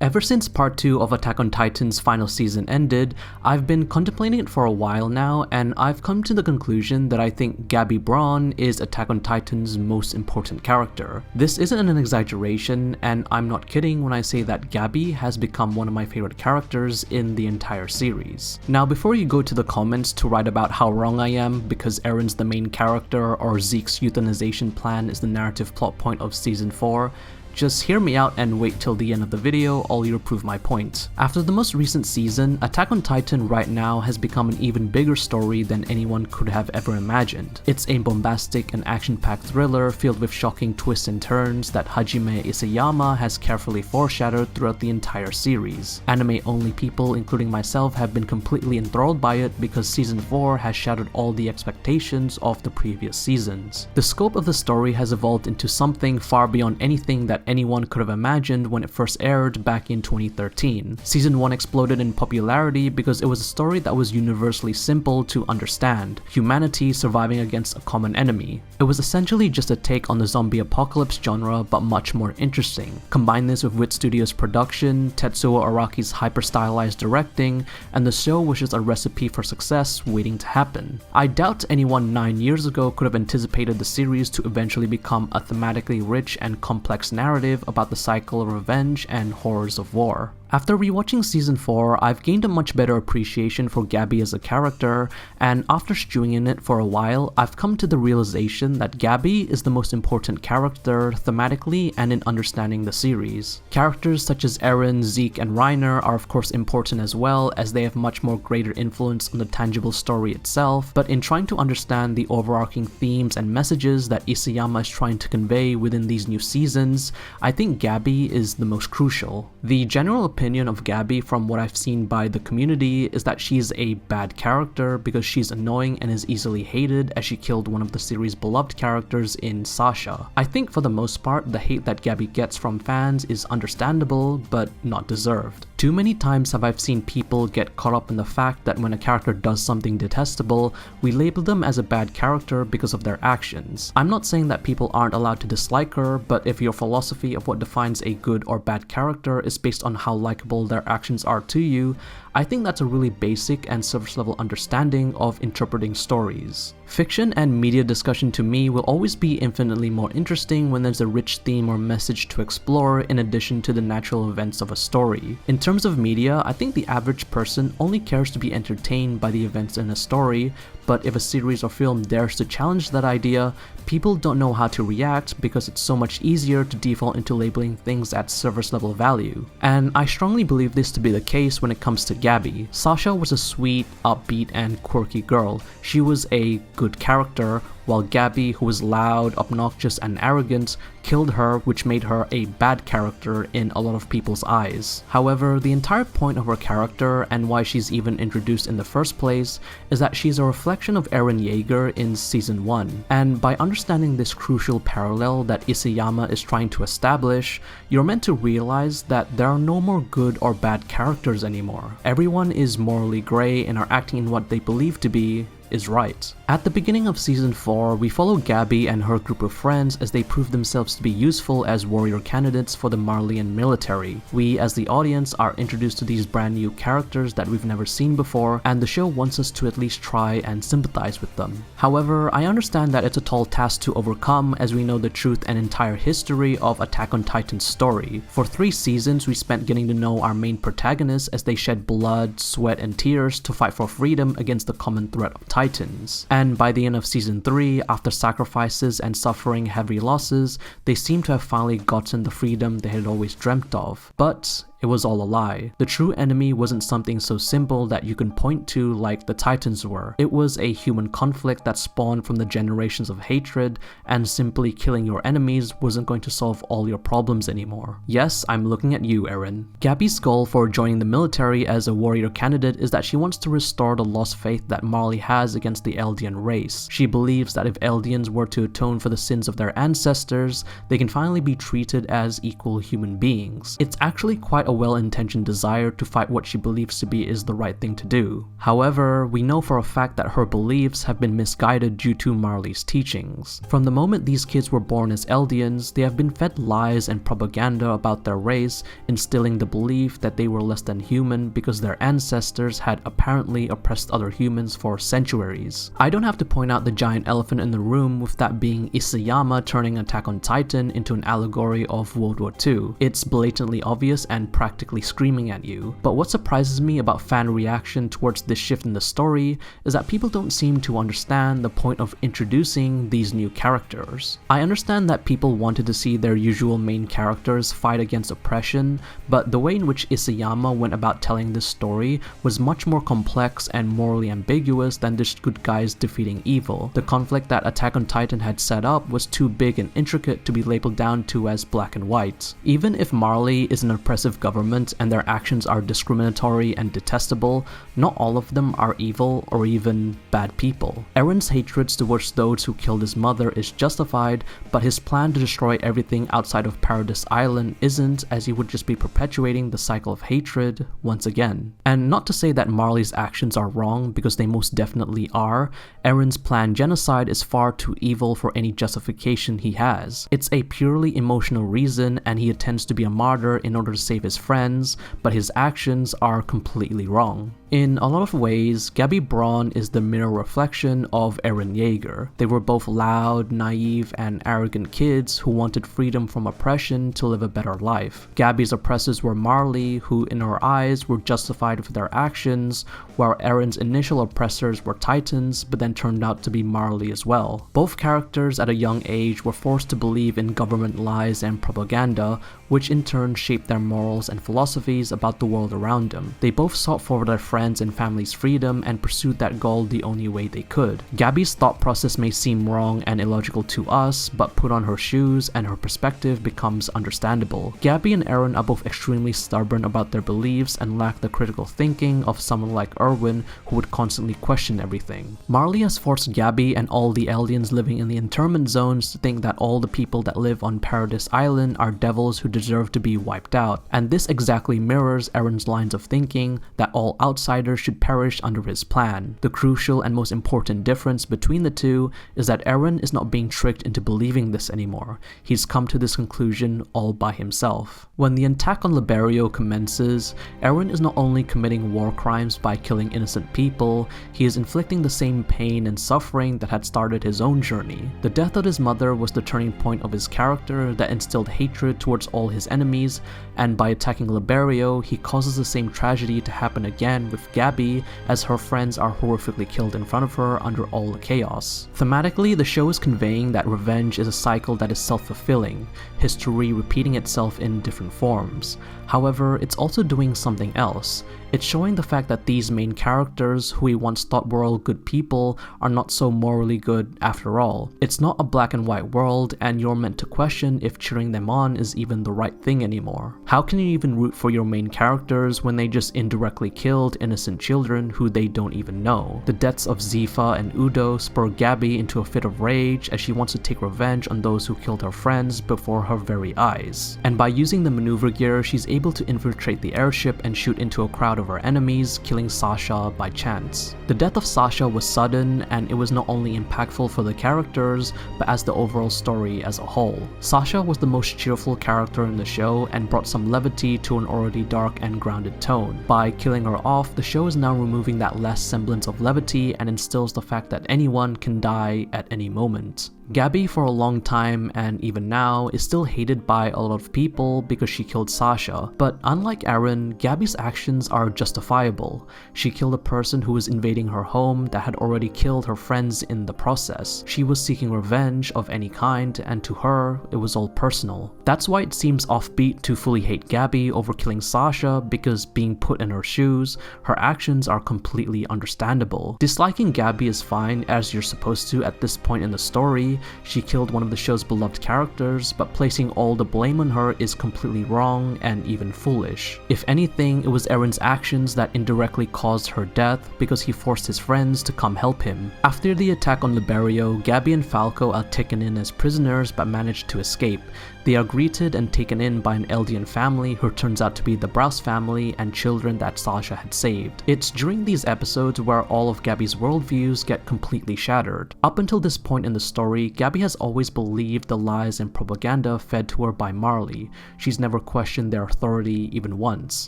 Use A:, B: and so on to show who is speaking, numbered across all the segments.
A: Ever since part 2 of Attack on Titan's final season ended, I've been contemplating it for a while now, and I've come to the conclusion that I think Gabi Braun is Attack on Titan's most important character. This isn't an exaggeration, and I'm not kidding when I say that Gabi has become one of my favorite characters in the entire series. Now before you go to the comments to write about how wrong I am because Eren's the main character or Zeke's euthanization plan is the narrative plot point of season 4, just hear me out and wait till the end of the video, all you to prove my point. After the most recent season, Attack on Titan right now has become an even bigger story than anyone could have ever imagined. It's a bombastic and action-packed thriller filled with shocking twists and turns that Hajime Isayama has carefully foreshadowed throughout the entire series. Anime-only people, including myself, have been completely enthralled by it because season 4 has shattered all the expectations of the previous seasons. The scope of the story has evolved into something far beyond anything that anyone could have imagined when it first aired back in 2013. Season 1 exploded in popularity because it was a story that was universally simple to understand: humanity surviving against a common enemy. It was essentially just a take on the zombie apocalypse genre, but much more interesting. Combine this with Wit Studios' production, Tetsuo Araki's hyper-stylized directing, and the show was just a recipe for success waiting to happen. I doubt anyone 9 years ago could have anticipated the series to eventually become a thematically rich and complex narrative about the cycle of revenge and horrors of war. After rewatching season 4, I've gained a much better appreciation for Gabi as a character, and after stewing in it for a while, I've come to the realization that Gabi is the most important character thematically and in understanding the series. Characters such as Eren, Zeke, and Reiner are of course important as well, as they have much more greater influence on the tangible story itself, but in trying to understand the overarching themes and messages that Isayama is trying to convey within these new seasons, I think Gabi is the most crucial. The general opinion of Gabi from what I've seen by the community is that she's a bad character because she's annoying and is easily hated, as she killed one of the series' beloved characters in Sasha. I think for the most part, the hate that Gabi gets from fans is understandable, but not deserved. Too many times have I seen people get caught up in the fact that when a character does something detestable, we label them as a bad character because of their actions. I'm not saying that people aren't allowed to dislike her, but if your philosophy of what defines a good or bad character is based on how likable their actions are to you, I think that's a really basic and surface level understanding of interpreting stories. Fiction and media discussion to me will always be infinitely more interesting when there's a rich theme or message to explore in addition to the natural events of a story. In terms of media, I think the average person only cares to be entertained by the events in a story, but if a series or film dares to challenge that idea, people don't know how to react because it's so much easier to default into labeling things at surface level value. And I strongly believe this to be the case when it comes to Gabi. Sasha was a sweet, upbeat, and quirky girl. She was a good character, while Gabi, who was loud, obnoxious, and arrogant, killed her, which made her a bad character in a lot of people's eyes. However, the entire point of her character, and why she's even introduced in the first place, is that she's a reflection of Eren Yeager in season 1. And by understanding this crucial parallel that Isayama is trying to establish, you're meant to realize that there are no more good or bad characters anymore. Everyone is morally grey and are acting in what they believe to be is right. At the beginning of season 4, we follow Gabi and her group of friends as they prove themselves to be useful as warrior candidates for the Marleyan military. We as the audience are introduced to these brand new characters that we've never seen before, and the show wants us to at least try and sympathize with them. However, I understand that it's a tall task to overcome, as we know the truth and entire history of Attack on Titan's story. For 3 seasons, we spent getting to know our main protagonists as they shed blood, sweat, and tears to fight for freedom against the common threat of Titans. And by the end of season 3, after sacrifices and suffering heavy losses, they seem to have finally gotten the freedom they had always dreamt of. But it was all a lie. The true enemy wasn't something so simple that you can point to like the Titans were. It was a human conflict that spawned from the generations of hatred, and simply killing your enemies wasn't going to solve all your problems anymore. Yes, I'm looking at you, Eren. Gabi's goal for joining the military as a warrior candidate is that she wants to restore the lost faith that Marley has against the Eldian race. She believes that if Eldians were to atone for the sins of their ancestors, they can finally be treated as equal human beings. It's actually quite a well-intentioned desire to fight what she believes to be is the right thing to do. However, we know for a fact that her beliefs have been misguided due to Marley's teachings. From the moment these kids were born as Eldians, they have been fed lies and propaganda about their race, instilling the belief that they were less than human because their ancestors had apparently oppressed other humans for centuries. I don't have to point out the giant elephant in the room, with that being Isayama turning Attack on Titan into an allegory of World War II. It's blatantly obvious and practically screaming at you. But what surprises me about fan reaction towards this shift in the story is that people don't seem to understand the point of introducing these new characters. I understand that people wanted to see their usual main characters fight against oppression, but the way in which Isayama went about telling this story was much more complex and morally ambiguous than just good guys defeating evil. The conflict that Attack on Titan had set up was too big and intricate to be labeled down to as black and white. Even if Marley is an oppressive government and their actions are discriminatory and detestable, not all of them are evil or even bad people. Eren's hatred towards those who killed his mother is justified, but his plan to destroy everything outside of Paradise Island isn't, as he would just be perpetuating the cycle of hatred once again. And not to say that Marley's actions are wrong, because they most definitely are. Eren's planned genocide is far too evil for any justification he has. It's a purely emotional reason, and he intends to be a martyr in order to save his friends, but his actions are completely wrong. In a lot of ways, Gabi Braun is the mirror reflection of Eren Yeager. They were both loud, naive, and arrogant kids who wanted freedom from oppression to live a better life. Gabi's oppressors were Marley, who in her eyes were justified for their actions, while Eren's initial oppressors were Titans, but then turned out to be Marley as well. Both characters at a young age were forced to believe in government lies and propaganda, which in turn shaped their morals and philosophies about the world around them. They both sought for their friends' and family's freedom and pursued that goal the only way they could. Gabi's thought process may seem wrong and illogical to us, but put on her shoes and her perspective becomes understandable. Gabi and Eren are both extremely stubborn about their beliefs and lack the critical thinking of someone like Erwin, who would constantly question everything. Marley has forced Gabi and all the Eldians living in the internment zones to think that all the people that live on Paradise Island are devils who deserve to be wiped out, and this exactly mirrors Eren's lines of thinking that all outsiders should perish under his plan. The crucial and most important difference between the two is that Eren is not being tricked into believing this anymore. He's come to this conclusion all by himself. When the attack on Liberio commences, Eren is not only committing war crimes by killing innocent people, he is inflicting the same pain and suffering that had started his own journey. The death of his mother was the turning point of his character that instilled hatred towards all his enemies, and by attacking Liberio, he causes the same tragedy to happen again with Gabi, as her friends are horrifically killed in front of her under all the chaos. Thematically, the show is conveying that revenge is a cycle that is self-fulfilling, history repeating itself in different forms. However, it's also doing something else. It's showing the fact that these main characters, who we once thought were all good people, are not so morally good after all. It's not a black and white world, and you're meant to question if cheering them on is even the right thing anymore. How can you even root for your main characters when they just indirectly killed innocent children who they don't even know? The deaths of Zifa and Udo spur Gabi into a fit of rage as she wants to take revenge on those who killed her friends before her very eyes. And by using the maneuver gear, she's able to infiltrate the airship and shoot into a crowd of her enemies, killing Sasha by chance. The death of Sasha was sudden, and it was not only impactful for the characters, but as the overall story as a whole. Sasha was the most cheerful character in the show and brought some levity to an already dark and grounded tone. By killing her off, the show is now removing that last semblance of levity and instills the fact that anyone can die at any moment. Gabi, for a long time and even now, is still hated by a lot of people because she killed Sasha, but unlike Eren, Gabi's actions are justifiable. She killed a person who was invading her home that had already killed her friends in the process. She was seeking revenge of any kind, and to her, it was all personal. That's why it seems offbeat to fully hate Gabi over killing Sasha, because being put in her shoes, her actions are completely understandable. Disliking Gabi is fine, as you're supposed to at this point in the story. She killed one of the show's beloved characters, but placing all the blame on her is completely wrong and even foolish. If anything, it was Eren's actions that indirectly caused her death because he forced his friends to come help him. After the attack on Liberio, Gabi and Falco are taken in as prisoners but managed to escape. They are greeted and taken in by an Eldian family who turns out to be the Browse family and children that Sasha had saved. It's during these episodes where all of Gabby's worldviews get completely shattered. Up until this point in the story, Gabby has always believed the lies and propaganda fed to her by Marley. She's never questioned their authority even once.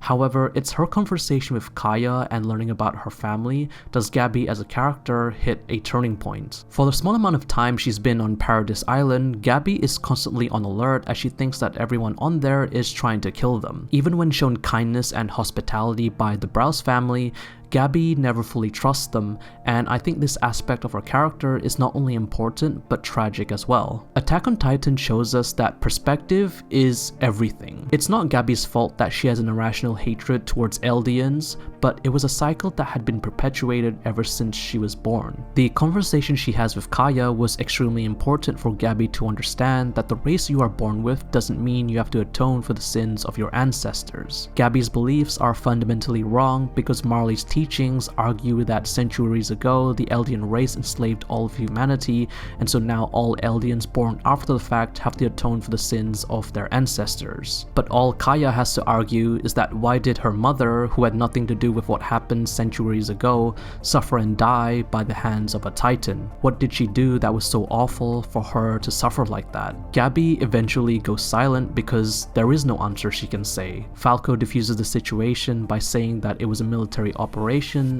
A: However, it's her conversation with Kaya and learning about her family does Gabby as a character hit a turning point. For the small amount of time she's been on Paradise Island, Gabby is constantly on alert as she thinks that everyone on there is trying to kill them. Even when shown kindness and hospitality by the Browse family, Gabby never fully trusts them, and I think this aspect of her character is not only important but tragic as well. Attack on Titan shows us that perspective is everything. It's not Gabby's fault that she has an irrational hatred towards Eldians, but it was a cycle that had been perpetuated ever since she was born. The conversation she has with Kaya was extremely important for Gabby to understand that the race you are born with doesn't mean you have to atone for the sins of your ancestors. Gabby's beliefs are fundamentally wrong because Marley's teachings argue that centuries ago the Eldian race enslaved all of humanity, and so now all Eldians born after the fact have to atone for the sins of their ancestors. But all Kaya has to argue is that why did her mother, who had nothing to do with what happened centuries ago, suffer and die by the hands of a Titan? What did she do that was so awful for her to suffer like that? Gabby eventually goes silent because there is no answer she can say. Falco diffuses the situation by saying that it was a military operation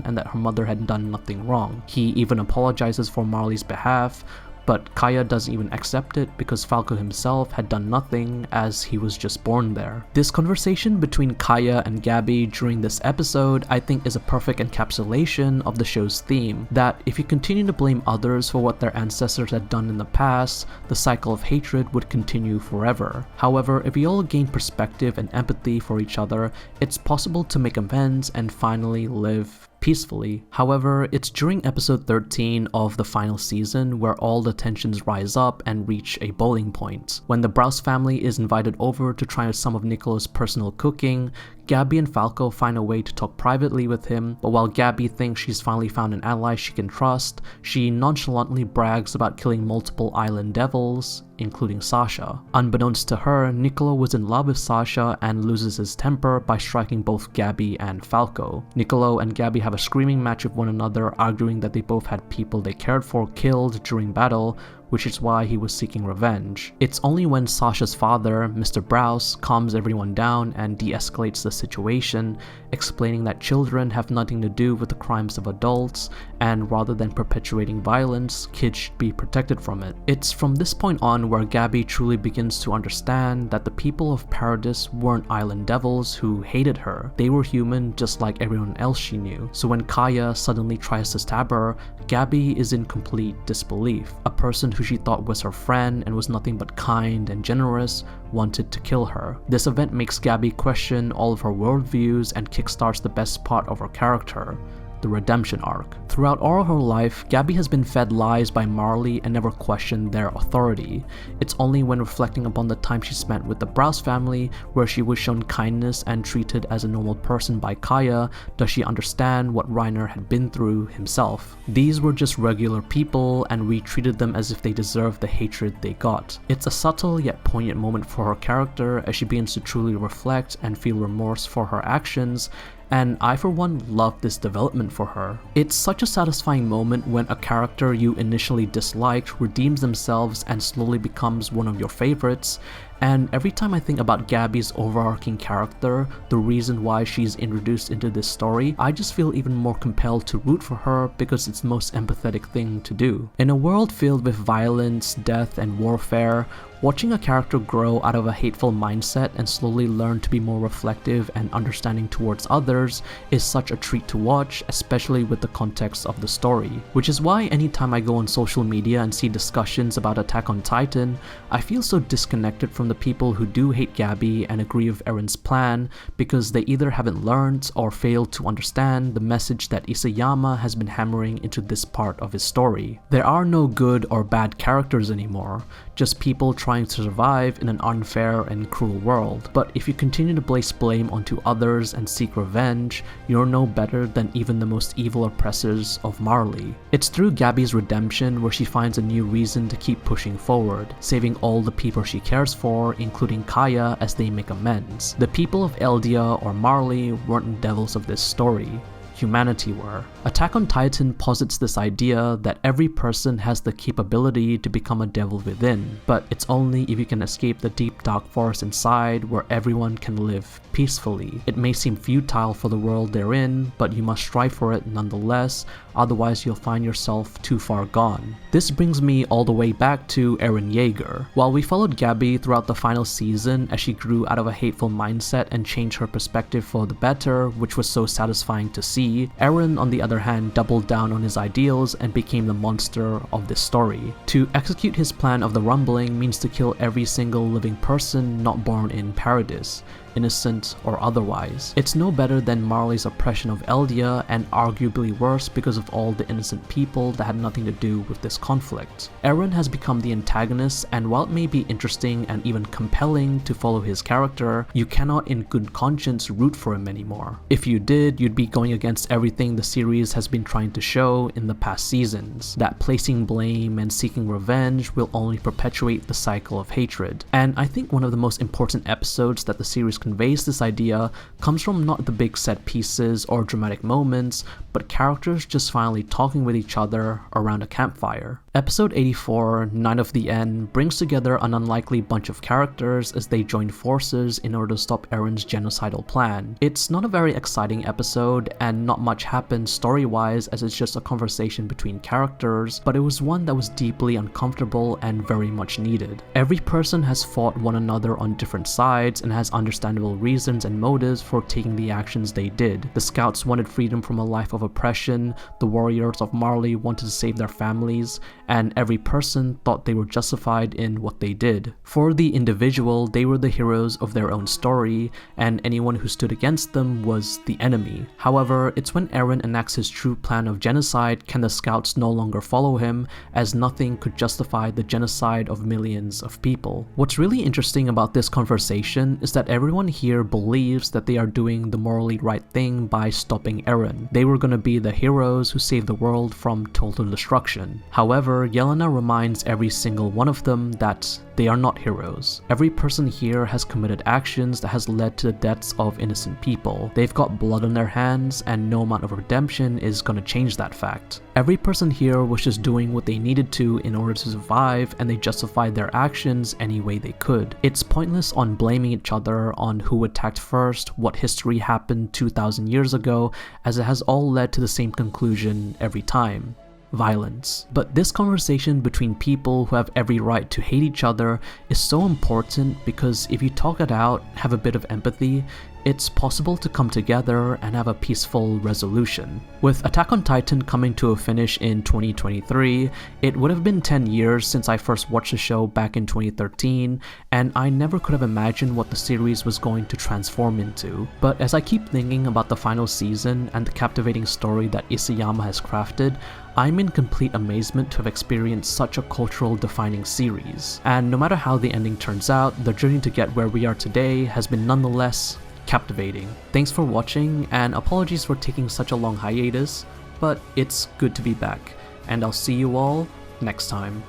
A: and that her mother had done nothing wrong. He even apologizes for Marley's behalf, but Kaya doesn't even accept it because Falco himself had done nothing as he was just born there. This conversation between Kaya and Gabby during this episode I think is a perfect encapsulation of the show's theme, that if you continue to blame others for what their ancestors had done in the past, the cycle of hatred would continue forever. However, if we all gain perspective and empathy for each other, it's possible to make amends and finally live peacefully. However, it's during episode 13 of the final season where all the tensions rise up and reach a boiling point. When the Browse family is invited over to try some of Nicolo's personal cooking, Gabby and Falco find a way to talk privately with him, but while Gabby thinks she's finally found an ally she can trust, she nonchalantly brags about killing multiple island devils, including Sasha. Unbeknownst to her, Nicolo was in love with Sasha and loses his temper by striking both Gabby and Falco. Nicolo and Gabby have a screaming match with one another, arguing that they both had people they cared for killed during battle, which is why he was seeking revenge. It's only when Sasha's father, Mr. Browse, calms everyone down and de-escalates the situation, explaining that children have nothing to do with the crimes of adults, and rather than perpetuating violence, kids should be protected from it. It's from this point on where Gabby truly begins to understand that the people of Paradis weren't island devils who hated her. They were human just like everyone else she knew. So when Kaya suddenly tries to stab her, Gabby is in complete disbelief. A person who she thought was her friend and was nothing but kind and generous wanted to kill her. This event makes Gabby question all of her worldviews and kickstarts the best part of her character, the redemption arc. Throughout all her life, Gabby has been fed lies by Marley and never questioned their authority. It's only when reflecting upon the time she spent with the Browse family, where she was shown kindness and treated as a normal person by Kaya, does she understand what Reiner had been through himself. These were just regular people and we treated them as if they deserved the hatred they got. It's a subtle yet poignant moment for her character as she begins to truly reflect and feel remorse for her actions, and I for one love this development for her. It's such a satisfying moment when a character you initially disliked redeems themselves and slowly becomes one of your favorites, and every time I think about Gabby's overarching character, the reason why she's introduced into this story, I just feel even more compelled to root for her because it's the most empathetic thing to do. In a world filled with violence, death, and warfare, watching a character grow out of a hateful mindset and slowly learn to be more reflective and understanding towards others is such a treat to watch, especially with the context of the story. Which is why anytime I go on social media and see discussions about Attack on Titan, I feel so disconnected from the people who do hate Gabby and agree with Eren's plan because they either haven't learned or failed to understand the message that Isayama has been hammering into this part of his story. There are no good or bad characters anymore, just people trying to survive in an unfair and cruel world. But if you continue to place blame onto others and seek revenge, you're no better than even the most evil oppressors of Marley. It's through Gabby's redemption where she finds a new reason to keep pushing forward, saving all the people she cares for more, including Kaya, as they make amends. The people of Eldia or Marley weren't the devils of this story. Humanity were. Attack on Titan posits this idea that every person has the capability to become a devil within, but it's only if you can escape the deep dark forest inside where everyone can live peacefully. It may seem futile for the world they're in, but you must strive for it nonetheless, otherwise you'll find yourself too far gone. This brings me all the way back to Eren Yeager. While we followed Gabi throughout the final season as she grew out of a hateful mindset and changed her perspective for the better, which was so satisfying to see, Eren on the other hand doubled down on his ideals and became the monster of this story. To execute his plan of the rumbling means to kill every single living person not born in Paradis, innocent or otherwise. It's no better than Marley's oppression of Eldia, and arguably worse because of all the innocent people that had nothing to do with this conflict. Eren has become the antagonist, and while it may be interesting and even compelling to follow his character, you cannot in good conscience root for him anymore. If you did, you'd be going against everything the series has been trying to show in the past seasons, that placing blame and seeking revenge will only perpetuate the cycle of hatred. And I think one of the most important episodes that the series conveys this idea comes from not the big set pieces or dramatic moments, but characters just finally talking with each other around a campfire. Episode 84, Night of the End, brings together an unlikely bunch of characters as they join forces in order to stop Eren's genocidal plan. It's not a very exciting episode, and not much happens story-wise as it's just a conversation between characters, but it was one that was deeply uncomfortable and very much needed. Every person has fought one another on different sides and has understandable reasons and motives for taking the actions they did. The scouts wanted freedom from a life of oppression, the warriors of Marley wanted to save their families, and every person thought they were justified in what they did. For the individual, they were the heroes of their own story, and anyone who stood against them was the enemy. However, it's when Eren enacts his true plan of genocide can the scouts no longer follow him, as nothing could justify the genocide of millions of people. What's really interesting about this conversation is that everyone here believes that they are doing the morally right thing by stopping Eren. They were gonna be the heroes who saved the world from total destruction. However, Yelena reminds every single one of them that they are not heroes. Every person here has committed actions that has led to the deaths of innocent people. They've got blood on their hands, and no amount of redemption is gonna change that fact. Every person here was just doing what they needed to in order to survive, and they justified their actions any way they could. It's pointless on blaming each other on who attacked first, what history happened 2,000 years ago, as it has all led to the same conclusion every time. Violence. But this conversation between people who have every right to hate each other is so important because if you talk it out, have a bit of empathy, it's possible to come together and have a peaceful resolution. With Attack on Titan coming to a finish in 2023, it would have been 10 years since I first watched the show back in 2013, and I never could have imagined what the series was going to transform into. But as I keep thinking about the final season and the captivating story that Isayama has crafted, I'm in complete amazement to have experienced such a cultural defining series. And no matter how the ending turns out, the journey to get where we are today has been nonetheless captivating. Thanks for watching, and apologies for taking such a long hiatus, but it's good to be back, and I'll see you all next time.